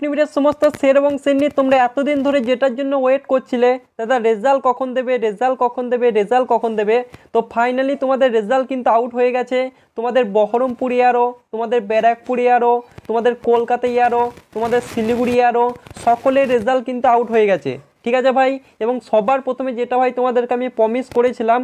অগ্নিবীরের সমস্ত স্যার এবং শ্রেণী তোমরা এতদিন ধরে যেটার জন্য ওয়েট করছিলে দাদা রেজাল্ট কখন দেবে রেজাল্ট কখন দেবে রেজাল্ট কখন দেবে, তো ফাইনালি তোমাদের রেজাল্ট কিন্তু আউট হয়ে গেছে। তোমাদের বহরমপুর ইয়ারও, তোমাদের ব্যারাকপুর ইয়ারও, তোমাদের কলকাতা ইয়ারও, তোমাদের শিলিগুড়ি ইয়ারও সকলের রেজাল্ট কিন্তু আউট হয়ে গেছে। ঠিক আছে ভাই, এবং সবার প্রথমে যেটা ভাই তোমাদেরকে আমি প্রমিস করেছিলাম,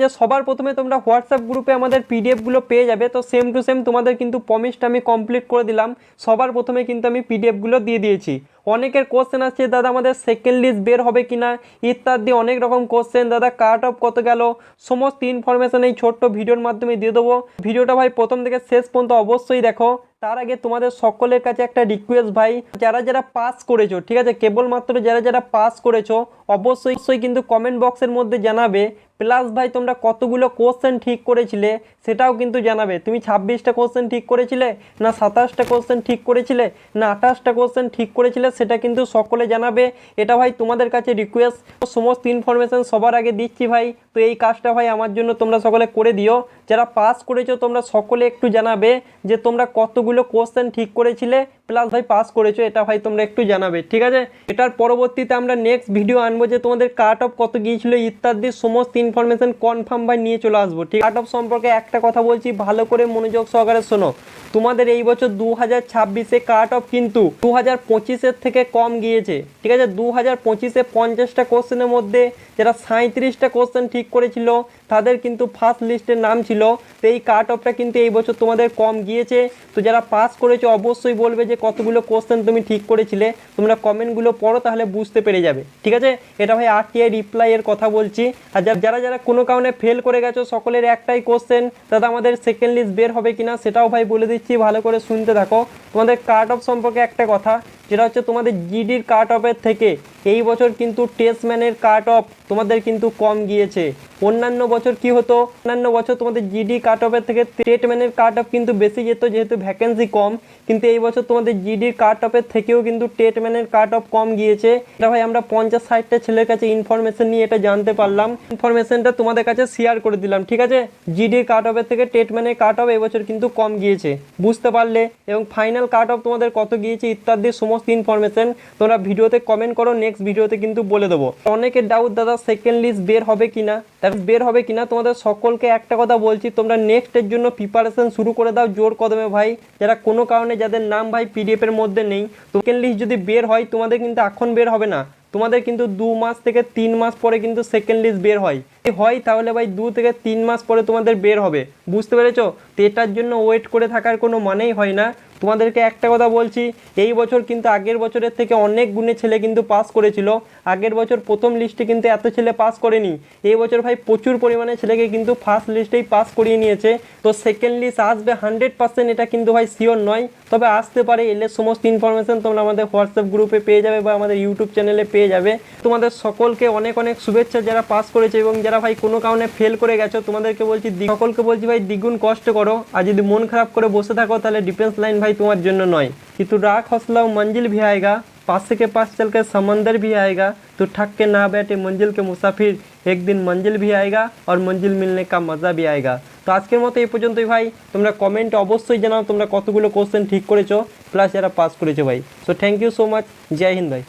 যে সবার প্রথমে তোমরা হোয়াটসঅ্যাপ গ্রুপে আমাদের পিডিএফগুলো পেয়ে যাবে, তো সেম টু সেম তোমাদের কিন্তু প্রমিসটা আমি কমপ্লিট করে দিলাম। সবার প্রথমে কিন্তু আমি পিডিএফগুলো দিয়ে দিয়েছি। অনেকের কোশ্চেন আসছে দাদা আমাদের সেকেন্ড লিস্ট বের হবে কিনা ইত্যাদি অনেক রকম কোশ্চেন, দাদা কাট অফ কত গেল, সমস্ত ইনফরমেশন এই ছোট্ট ভিডিওর মাধ্যমে দিয়ে দেবো। ভিডিওটা ভাই প্রথম থেকে শেষ পর্যন্ত অবশ্যই দেখো। তার আগে তোমাদের সকলের কাছে একটা রিকোয়েস্ট ভাই, যারা যারা পাস করেছো, ঠিক আছে, কেবলমাত্র যারা যারা পাস করেছো অবশ্যই কিন্তু কমেন্ট বক্সের মধ্যে জানাবে। প্লাস ভাই তোমরা কতগুলো কোশ্চেন ঠিক করেছিলে সেটাও কিন্তু জানাবে। তুমি 26টা কোশ্চেন ঠিক করেছিলে না 27টা কোশ্চেন ঠিক করেছিলে না 28টা কোশ্চেন ঠিক করেছিলে, সেটা কিন্তু সকলে জানাবে। এটা ভাই তোমাদের কাছে রিকোয়েস্ট, সমস্ত ইনফরমেশান সবার আগে দিচ্ছি ভাই। তো এই কাজটা ভাই আমার জন্য তোমরা সকলে করে দিও। যারা পাস করেছো তোমরা সকলে একটু জানাবে যে তোমরা কতগুলো কোশ্চেন ঠিক করেছিলে প্লাস ভাই পাস করেছো, এটা ভাই তোমরা একটু জানাবে। ঠিক আছে, এটার পরবর্তীতে আমরা নেক্সট ভিডিও আনবো যে তোমাদের কাট অফ কত গিয়েছিল ইত্যাদি সমস্ত ইনফরমেশন কনফার্ম ভাই নিয়ে চলে আসবো। ঠিক, কাট অফ সম্পর্কে একটা কথা বলছি, ভালো করে মনোযোগ সহকারে শোনো। তোমাদের এই বছর 2026-এ কাট অফ কিন্তু 2025-এর থেকে কম গিয়েছে। ঠিক আছে, 2025-এ 50টা কোশ্চেনের মধ্যে যারা 37টা কোশ্চেন ঠিক করেছিল তাদের কিন্তু ফার্স্ট লিস্টের নাম ছিল। তো এই কাট অফটা কিন্তু এই বছর তোমাদের কম গিয়েছে। তো যারা পাস করেছো অবশ্যই বলবে যে কতগুলো কোশ্চেন তুমি ঠিক করেছিলে, তোমরা কমেন্টগুলো পড়ো তাহলে বুঝতে পেরে যাবে। ঠিক আছে, এটা ভাই আরটিআই রিপ্লাই এর কথা বলছি। আর যারা যারা কোনো কারণে ফেল করে গেছো সকলের একটাই কোশ্চেন, দাদা আমাদের সেকেন্ড লিস্ট বের হবে কিনা সেটাও ভাই বলে দিচ্ছি, ভালো করে শুনতে থাকো। তোমাদের কাট অফ সম্পর্কে একটা কথা, যেটা হচ্ছে তোমাদের জিডির কাট অফের থেকে এই বছর কিন্তু টেস্টম্যানের কাট অফ তোমাদের কিন্তু কম গিয়েছে। অন্যান্য বছর কি হতো, অন্যান্য বছর তোমাদের জিডি কাট অফের থেকে টেটম্যানের কাট অফ কিন্তু বেশি যেত যেহেতু ভ্যাকেন্সি কম, কিন্তু এই বছর তোমাদের জিডির কাট অফের থেকেও কিন্তু টেটম্যানের কাট অফ কম গিয়েছে। এটা ভাই আমরা 50-60টা ছেলের কাছে ইনফরমেশন নিয়ে এটা জানতে পারলাম, ইনফরমেশনটা তোমাদের কাছে শেয়ার করে দিলাম। ঠিক আছে, জিডির কাট অফের থেকে টেটম্যানের কাট অফ এবছর কিন্তু কম গিয়েছে, বুঝতে পারলে, এবং ফাইনাল কাট অফ তোমাদের কত গিয়েছে ইত্যাদি সমস্ত ইনফরমেশন তোমরা ভিডিওতে কমেন্ট করো, নেক্সট ভিডিওতে কিন্তু বলে দেবো। অনেকের ডাউট দাদা সেকেন্ড লিস্ট বের হবে কিনা, তোমাদের সকলকে একটা কথা বলছি, তোমরা নেক্সটের জন্য প্রিপারেশন শুরু করে দাও জোর কদমে ভাই। যারা কোনো কারণে যাদের নাম ভাই পিডিএফ এর মধ্যে নেই, সেকেন্ড লিস্ট যদি বের হয় তোমাদের কিন্তু এখন বের হবে না, তোমাদের কিন্তু 2 মাস থেকে 3 মাস পরে কিন্তু সেকেন্ড লিস্ট বের হয় তাহলে ভাই 2 থেকে 3 মাস পরে তোমাদের বের হবে, বুঝতে পেরেছো? তো এটার জন্য ওয়েট করে থাকার কোনো মানেই হয় না। তোমাদেরকে একটা কথা বলছি, এই বছর কিন্তু আগের বছরের থেকে অনেক গুণে ছেলে কিন্তু পাস করেছিল। আগের বছর প্রথম লিস্টে কিন্তু এত ছেলে পাস করেনি, এই বছর ভাই প্রচুর পরিমাণে ছেলেকে কিন্তু ফার্স্ট লিস্টেই পাস করিয়ে নিয়েছে। তো সেকেন্ড লিস্ট আসবে 100%, এটা কিন্তু ভাই শিওর নয়, তবে আসতে পারে। এলে সমস্ত ইনফরমেশন তোমরা আমাদের হোয়াটসঅ্যাপ গ্রুপে পেয়ে যাবে বা আমাদের ইউটিউব চ্যানেলে পেয়ে যাবে। তোমাদের সকলকে অনেক অনেক শুভেচ্ছা যারা পাস করেছে, এবং যারা ভাই কোনো কারণে ফেল করে গেছো তোমাদেরকে বলছি, সকলকে বলছি ভাই দ্বিগুণ কষ্ট করো। আর যদি মন খারাপ করে বসে থাকো তাহলে ডিফেন্স লাইন भाई तुम्हारे जন্য নয়। कि तू राख हौसला मंजिल भी आएगा, पास के पास चल के समंदर भी आएगा, तो ठक के ना बैठे मंजिल के मुसाफिर, एक दिन मंजिल भी आएगा और मंजिल मिलने का मज़ा भी आएगा। तो আজকের মতো এই পর্যন্তই ভাই। তোমরা কমেন্টে অবশ্যই জানাও তোমরা কতগুলো কোশ্চেন ঠিক করেছো প্লাস যারা পাস করেছো ভাই। So thank you so much, Jai Hind ভাই।